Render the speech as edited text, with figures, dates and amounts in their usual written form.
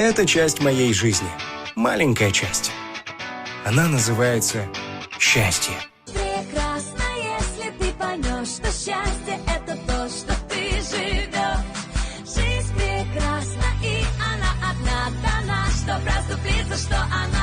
Это часть моей жизни. Маленькая часть. Она называется счастье. Прекрасно, если ты поймешь, что счастье — это то, что ты живешь. Жизнь прекрасна, и она одна дана, чтоб расступиться, что она